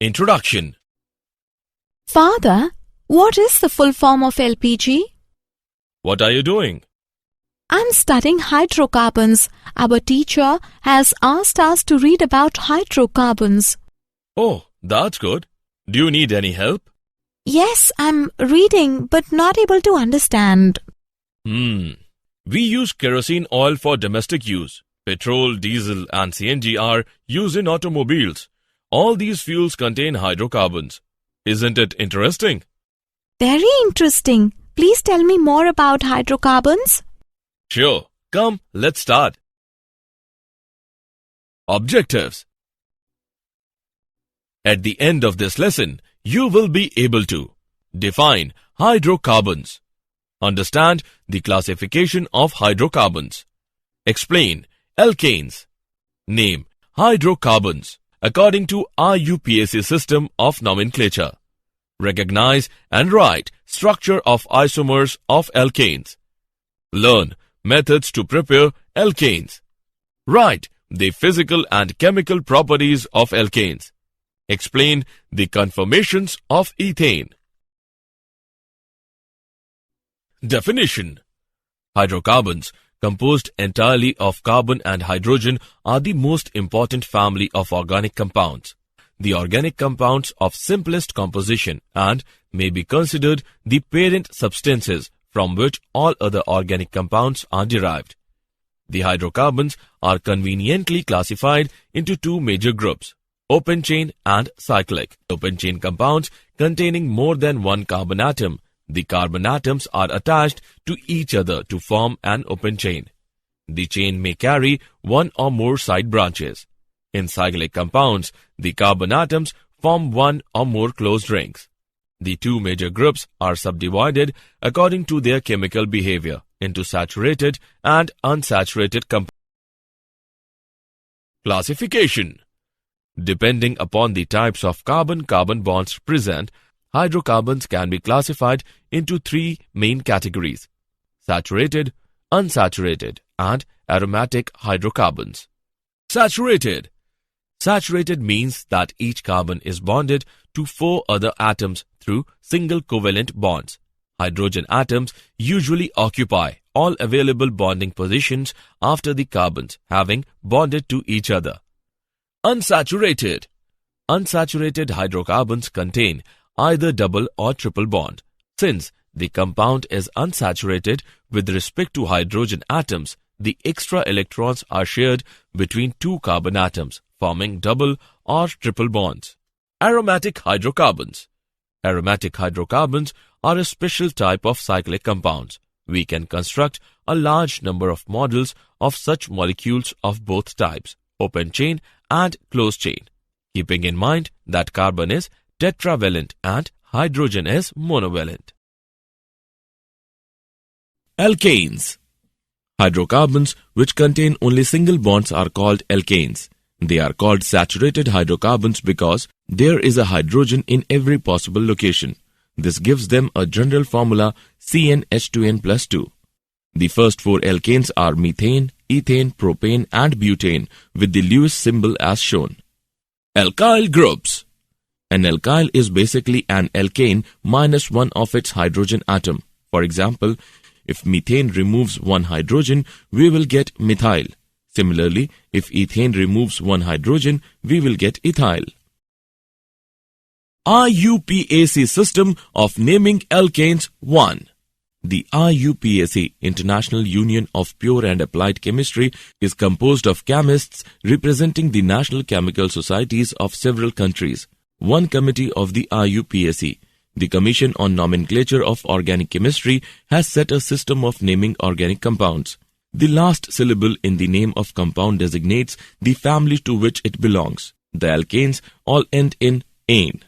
Introduction. Father, what is the full form of LPG? What are you doing? I'm studying hydrocarbons. Our teacher has asked us to read about hydrocarbons. Oh, that's good. Do you need any help? Yes, I'm reading but not able to understand. We use kerosene oil for domestic use. Petrol, diesel and CNG are used in automobiles. All these fuels contain hydrocarbons. Isn't it interesting? Very interesting. Please tell me more about hydrocarbons. Sure. Come, let's start. Objectives. At the end of this lesson, you will be able to define hydrocarbons, understand the classification of hydrocarbons, explain alkanes, name hydrocarbons according to IUPAC system of nomenclature, recognize and write structure of isomers of alkanes, learn methods to prepare alkanes, write the physical and chemical properties of alkanes, explain the conformations of ethane. Definition. Hydrocarbons, composed entirely of carbon and hydrogen, are the most important family of organic compounds. The organic compounds of simplest composition and may be considered the parent substances from which all other organic compounds are derived. The hydrocarbons are conveniently classified into two major groups: open chain and cyclic. Open chain compounds containing more than one carbon atom. The carbon atoms are attached to each other to form an open chain. The chain may carry one or more side branches. In cyclic compounds, the carbon atoms form one or more closed rings. The two major groups are subdivided according to their chemical behavior into saturated and unsaturated compounds. Classification. Depending upon the types of carbon-carbon bonds present, hydrocarbons can be classified into three main categories: saturated, unsaturated, and aromatic hydrocarbons. Saturated. Saturated means that each carbon is bonded to four other atoms through single covalent bonds. Hydrogen atoms usually occupy all available bonding positions after the carbons having bonded to each other. Unsaturated. Unsaturated hydrocarbons contain either double or triple bond. Since the compound is unsaturated with respect to hydrogen atoms, the extra electrons are shared between two carbon atoms, forming double or triple bonds. Aromatic hydrocarbons. Aromatic hydrocarbons are a special type of cyclic compounds. We can construct a large number of models of such molecules of both types, open chain and closed chain, keeping in mind that carbon is tetravalent and hydrogen is monovalent. Alkanes. Hydrocarbons which contain only single bonds are called alkanes. They are called saturated hydrocarbons because there is a hydrogen in every possible location. This gives them a general formula CnH2n plus 2. The first four alkanes are methane, ethane, propane and butane with the Lewis symbol as shown. Alkyl groups. An alkyl is basically an alkane minus one of its hydrogen atom. For example, if methane removes one hydrogen, we will get methyl. Similarly, if ethane removes one hydrogen, we will get ethyl. IUPAC system of naming alkanes 1. The IUPAC, International Union of Pure and Applied Chemistry, is composed of chemists representing the national chemical societies of several countries. One committee of the IUPAC, the Commission on Nomenclature of Organic Chemistry, has set a system of naming organic compounds. The last syllable in the name of compound designates the family to which it belongs. The alkanes all end in -ane.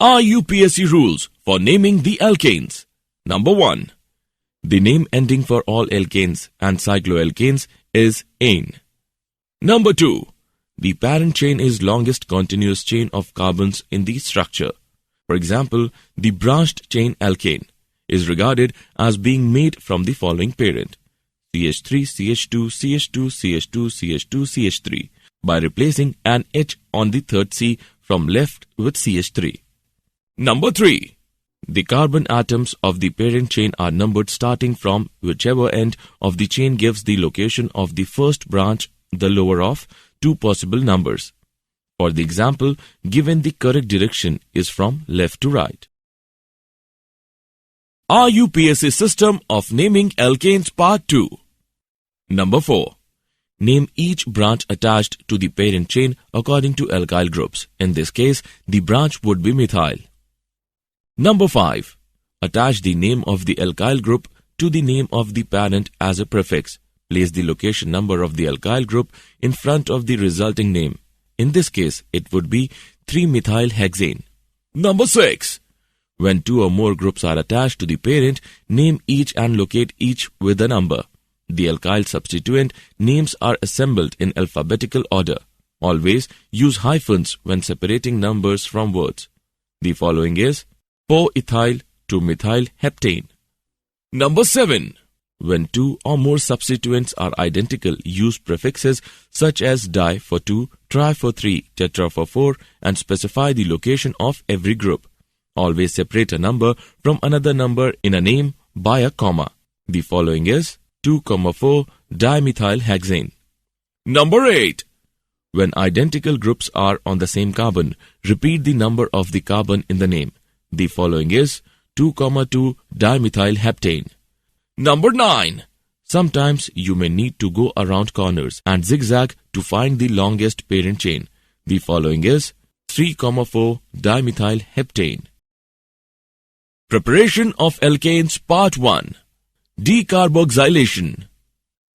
IUPAC rules for naming the alkanes. Number 1. The name ending for all alkanes and cycloalkanes is -ane. Number 2. The parent chain is longest continuous chain of carbons in the structure. For example, the branched chain alkane is regarded as being made from the following parent: CH3, CH2, CH2, CH2, CH2, CH3, by replacing an H on the third C from left with CH3. Number 3. The carbon atoms of the parent chain are numbered starting from whichever end of the chain gives the location of the first branch, the lower of two possible numbers. For the example, given the correct direction is from left to right. RUPSC system of naming alkanes part 2. Number 4. Name each branch attached to the parent chain according to alkyl groups. In this case, the branch would be methyl. Number 5. Attach the name of the alkyl group to the name of the parent as a prefix. Place the location number of the alkyl group in front of the resulting name. In this case, it would be 3-methylhexane. Number 6. When two or more groups are attached to the parent, name each and locate each with a number. The alkyl substituent names are assembled in alphabetical order. Always use hyphens when separating numbers from words. The following is 4-ethyl 2-methylheptane. Number 7. When two or more substituents are identical, use prefixes such as di for 2, tri for 3, tetra for 4 and specify the location of every group. Always separate a number from another number in a name by a comma. The following is 2,4-dimethylhexane. Number 8. When identical groups are on the same carbon, repeat the number of the carbon in the name. The following is 2,2-dimethylheptane. Number 9. Sometimes you may need to go around corners and zigzag to find the longest parent chain. The following is 3,4-dimethylheptane. Preparation of alkanes part 1. Decarboxylation.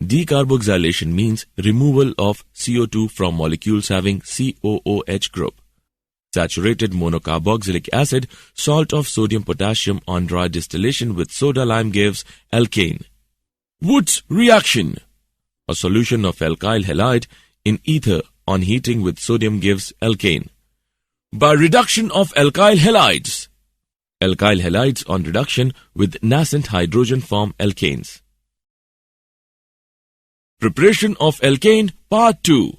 Decarboxylation means removal of CO2 from molecules having COOH group. Saturated monocarboxylic acid, salt of sodium potassium on dry distillation with soda lime gives alkane. Wood's reaction. A solution of alkyl halide in ether on heating with sodium gives alkane. By reduction of alkyl halides. Alkyl halides on reduction with nascent hydrogen form alkanes. Preparation of alkane part 2.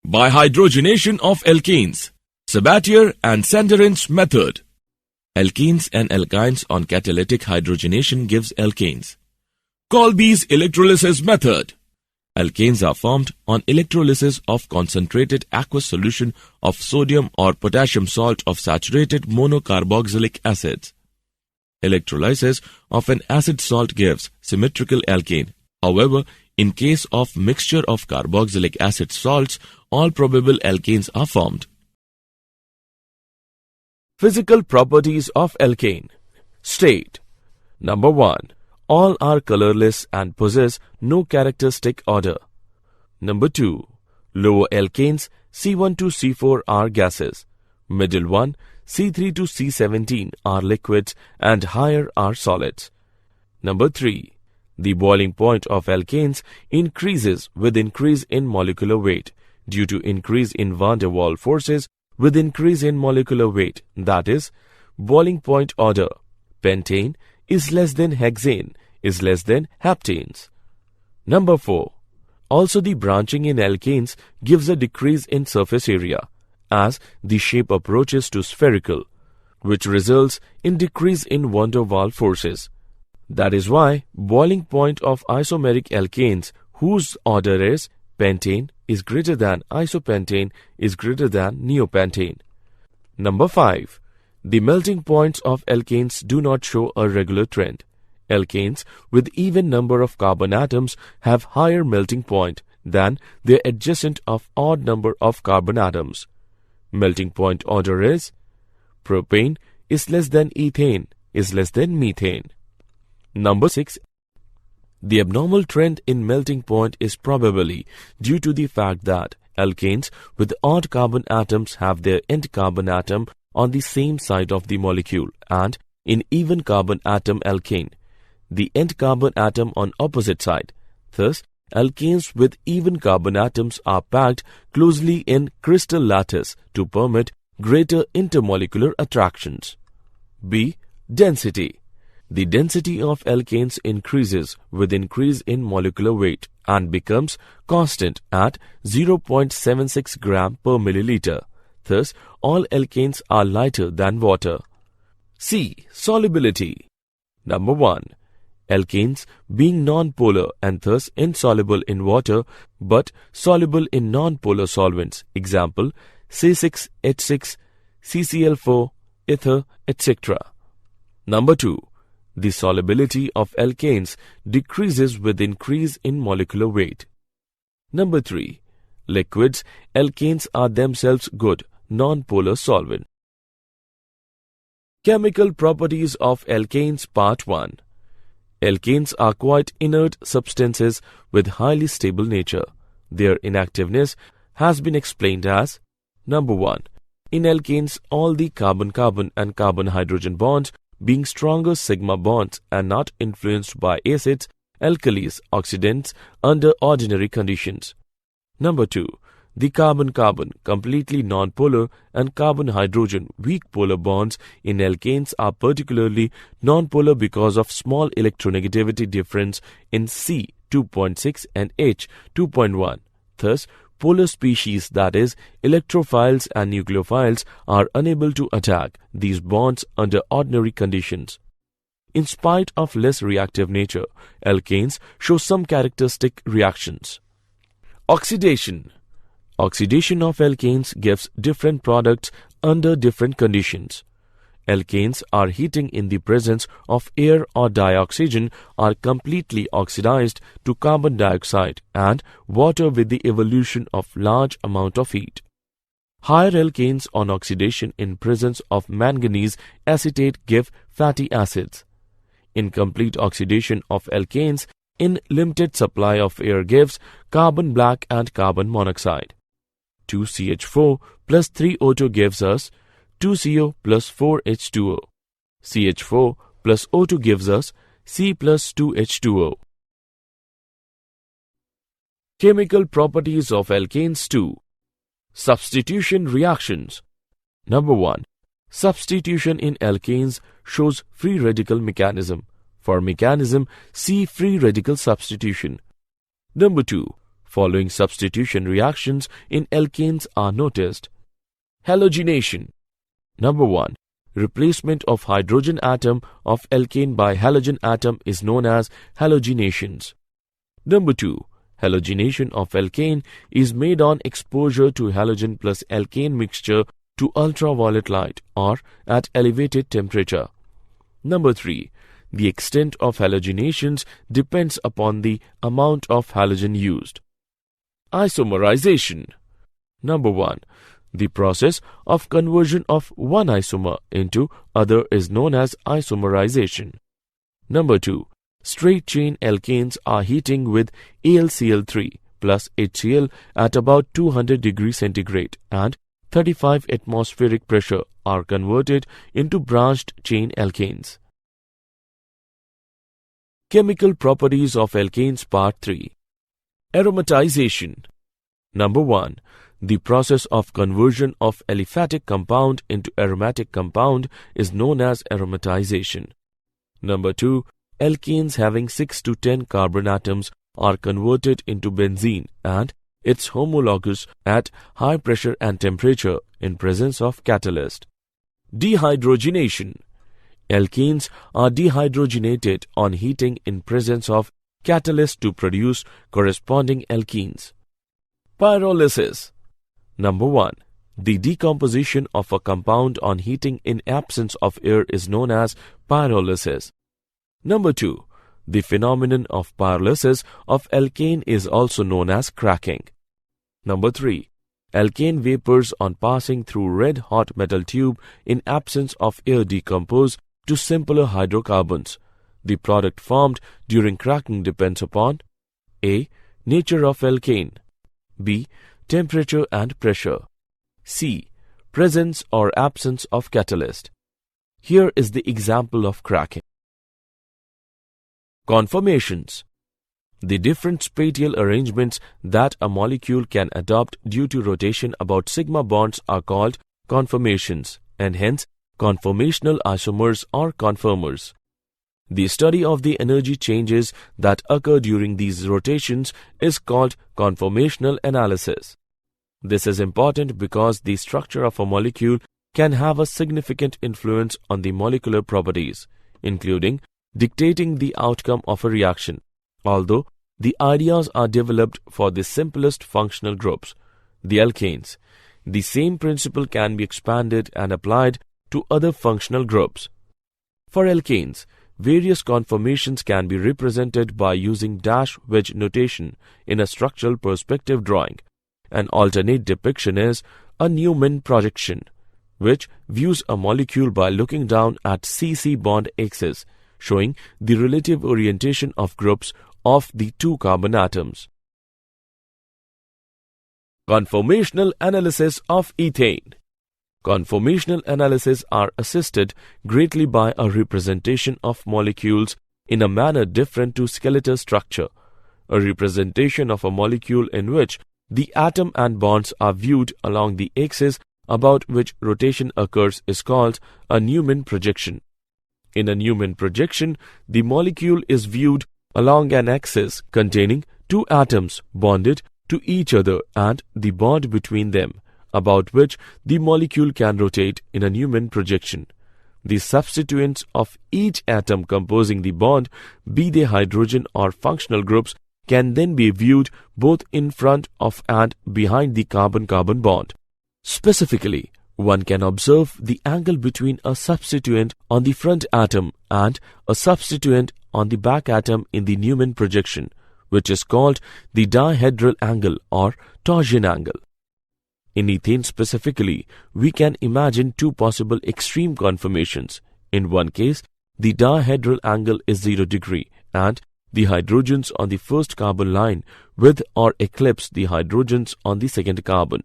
By hydrogenation of alkanes. Sabatier and Sanderin's method. Alkenes and alkynes on catalytic hydrogenation gives alkanes. Kolbe's electrolysis method. Alkanes are formed on electrolysis of concentrated aqueous solution of sodium or potassium salt of saturated monocarboxylic acids. Electrolysis of an acid salt gives symmetrical alkane. However, in case of mixture of carboxylic acid salts, all probable alkanes are formed. Physical properties of alkane. State. Number 1. All are colorless and possess no characteristic odor. Number 2. Lower alkanes C1 to C4 are gases. Middle one C3 to C17 are liquids and higher are solids. Number 3. The boiling point of alkanes increases with increase in molecular weight due to increase in van der Waals forces with increase in molecular weight, that is, boiling point order. Pentane is less than hexane is less than heptanes. Number 4. Also the branching in alkanes gives a decrease in surface area as the shape approaches to spherical, which results in decrease in van der Waals forces. That is why boiling point of isomeric alkanes whose order is pentane is greater than isopentane is greater than neopentane. Number 5. The melting points of alkanes do not show a regular trend. Alkanes with even number of carbon atoms have higher melting point than their adjacent of odd number of carbon atoms. Melting point order is propane is less than ethane is less than methane. Number 6. The abnormal trend in melting point is probably due to the fact that alkanes with odd carbon atoms have their end carbon atom on the same side of the molecule and in even carbon atom alkane, the end carbon atom on opposite side. Thus, alkanes with even carbon atoms are packed closely in crystal lattice to permit greater intermolecular attractions. B. Density. The density of alkanes increases with increase in molecular weight and becomes constant at 0.76 gram per milliliter. Thus, all alkanes are lighter than water. C. Solubility. Number 1. Alkanes being non-polar and thus insoluble in water but soluble in non-polar solvents. Example, C6H6, CCl4, ether, etc. Number 2. The solubility of alkanes decreases with increase in molecular weight. Number 3. Liquids, alkanes are themselves good, non-polar solvent. Chemical properties of alkanes Part 1. Alkanes are quite inert substances with highly stable nature. Their inactiveness has been explained as: Number 1. In alkanes, all the carbon-carbon and carbon-hydrogen bonds being stronger sigma bonds and not influenced by acids, alkalis, oxidants under ordinary conditions. Number 2. The carbon-carbon completely non-polar and carbon-hydrogen weak polar bonds in alkanes are particularly non-polar because of small electronegativity difference in C 2.6 and H 2.1. Thus, polar species, that is, electrophiles and nucleophiles, are unable to attack these bonds under ordinary conditions. In spite of less reactive nature, alkanes show some characteristic reactions. Oxidation. Oxidation of alkanes gives different products under different conditions. Alkanes are heating in the presence of air or dioxygen are completely oxidized to carbon dioxide and water with the evolution of large amount of heat. Higher alkanes on oxidation in presence of manganese acetate give fatty acids. Incomplete oxidation of alkanes in limited supply of air gives carbon black and carbon monoxide. 2CH4 plus 3O2 gives us 2CO plus 4H2O. CH4 plus O2 gives us C plus 2H2O. Chemical properties of alkanes 2. Substitution reactions. Number 1. Substitution in alkanes shows free radical mechanism. For mechanism, see free radical substitution. Number 2. Following substitution reactions in alkanes are noticed. Halogenation. Number 1. Replacement of hydrogen atom of alkane by halogen atom is known as halogenations. Number 2. Halogenation of alkane is made on exposure to halogen plus alkane mixture to ultraviolet light or at elevated temperature. Number 3. The extent of halogenations depends upon the amount of halogen used. Isomerization. Number 1. The process of conversion of one isomer into other is known as isomerization. Number 2. Straight chain alkanes are heating with AlCl3 plus HCl at about 200 degrees centigrade and 35 atmospheric pressure are converted into branched chain alkanes. Chemical properties of alkanes Part 3. Aromatization. Number 1. The process of conversion of aliphatic compound into aromatic compound is known as aromatization. Number 2. Alkanes having 6 to 10 carbon atoms are converted into benzene and its homologous at high pressure and temperature in presence of catalyst. Dehydrogenation. Alkanes are dehydrogenated on heating in presence of catalyst to produce corresponding alkenes. Pyrolysis. Number 1. The decomposition of a compound on heating in absence of air is known as pyrolysis. Number 2. The phenomenon of pyrolysis of alkane is also known as cracking. Number 3. Alkane vapors on passing through red-hot metal tube in absence of air decompose to simpler hydrocarbons. The product formed during cracking depends upon A. Nature of alkane, B. Temperature and pressure, C. Presence or absence of catalyst. Here is the example of cracking. Conformations. The different spatial arrangements that a molecule can adopt due to rotation about sigma bonds are called conformations, and hence conformational isomers or conformers. The study of the energy changes that occur during these rotations is called conformational analysis. This is important because the structure of a molecule can have a significant influence on the molecular properties, including dictating the outcome of a reaction. Although the ideas are developed for the simplest functional groups, the alkanes, the same principle can be expanded and applied to other functional groups. For alkanes, various conformations can be represented by using dash wedge notation in a structural perspective drawing. An alternate depiction is a Newman projection, which views a molecule by looking down at CC bond axis, showing the relative orientation of groups of the two carbon atoms. Conformational analysis of ethane. Conformational analyses are assisted greatly by a representation of molecules in a manner different to skeletal structure. A representation of a molecule in which the atom and bonds are viewed along the axis about which rotation occurs is called a Newman projection. In a Newman projection, the molecule is viewed along an axis containing two atoms bonded to each other and the bond between them, about which the molecule can rotate in a Newman projection. The substituents of each atom composing the bond, be they hydrogen or functional groups, can then be viewed both in front of and behind the carbon-carbon bond. Specifically, one can observe the angle between a substituent on the front atom and a substituent on the back atom in the Newman projection, which is called the dihedral angle or torsion angle. In ethane specifically, we can imagine two possible extreme conformations. In one case, the dihedral angle is 0 degree and the hydrogens on the first carbon line with or eclipse the hydrogens on the second carbon.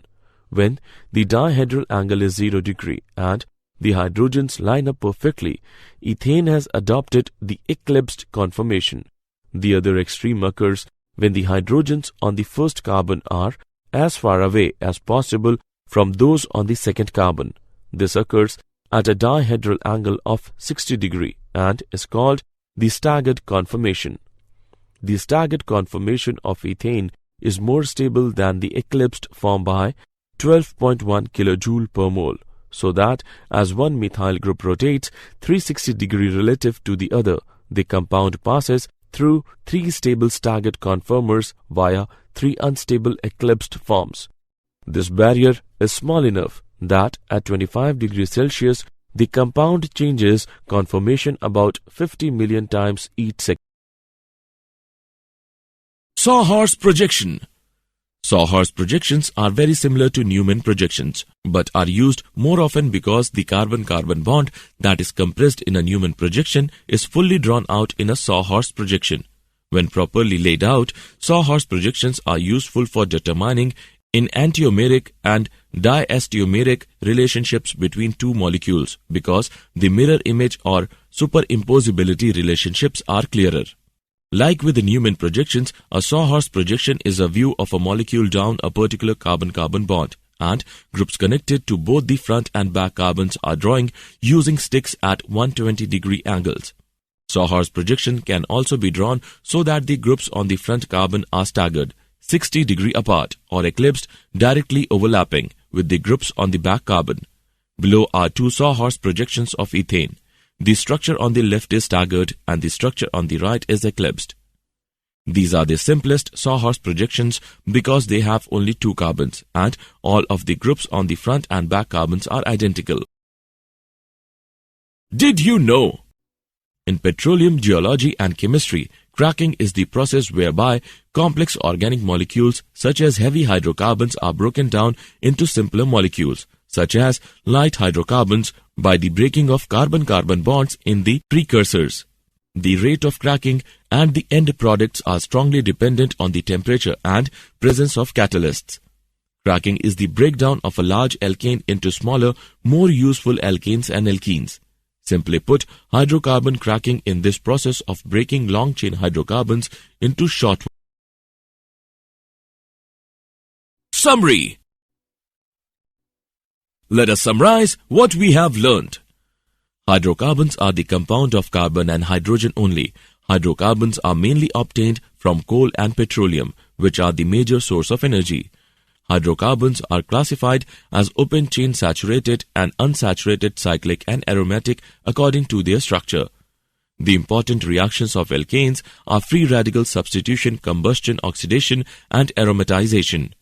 When the dihedral angle is 0 degree and the hydrogens line up perfectly, ethane has adopted the eclipsed conformation. The other extreme occurs when the hydrogens on the first carbon are as far away as possible from those on the second carbon. This occurs at a dihedral angle of 60 degree and is called the staggered conformation. The staggered conformation of ethane is more stable than the eclipsed form by 12.1 kJ per mole, so that as one methyl group rotates 360 degree relative to the other, the compound passes through three stable staggered conformers via three unstable eclipsed forms. This barrier is small enough that at 25 degrees Celsius, the compound changes conformation about 50 million times each second. Sawhorse projection. Sawhorse projections are very similar to Newman projections, but are used more often because the carbon-carbon bond that is compressed in a Newman projection is fully drawn out in a Sawhorse projection. When properly laid out, Sawhorse projections are useful for determining enantiomeric and diastereomeric relationships between two molecules because the mirror image or superimposability relationships are clearer. Like with the Newman projections, a Sawhorse projection is a view of a molecule down a particular carbon-carbon bond, and groups connected to both the front and back carbons are drawing using sticks at 120 degree angles. Sawhorse projection can also be drawn so that the groups on the front carbon are staggered 60 degree apart or eclipsed, directly overlapping with the groups on the back carbon. Below are two Sawhorse projections of ethane. The structure on the left is staggered and the structure on the right is eclipsed. These are the simplest Sawhorse projections because they have only two carbons and all of the groups on the front and back carbons are identical. Did you know? In petroleum geology and chemistry, cracking is the process whereby complex organic molecules such as heavy hydrocarbons are broken down into simpler molecules, such as light hydrocarbons, by the breaking of carbon-carbon bonds in the precursors. The rate of cracking and the end products are strongly dependent on the temperature and presence of catalysts. Cracking is the breakdown of a large alkane into smaller, more useful alkanes and alkenes. Simply put, hydrocarbon cracking in this process of breaking long-chain hydrocarbons into short ones. Summary. Let us summarize what we have learned. Hydrocarbons are the compound of carbon and hydrogen only. Hydrocarbons are mainly obtained from coal and petroleum, which are the major source of energy. Hydrocarbons are classified as open-chain saturated and unsaturated cyclic and aromatic according to their structure. The important reactions of alkanes are free radical substitution, combustion, oxidation, and aromatization.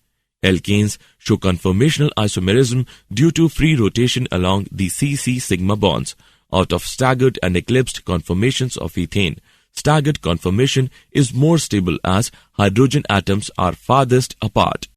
Alkanes show conformational isomerism due to free rotation along the C-C sigma bonds out of staggered and eclipsed conformations of ethane. Staggered conformation is more stable as hydrogen atoms are farthest apart.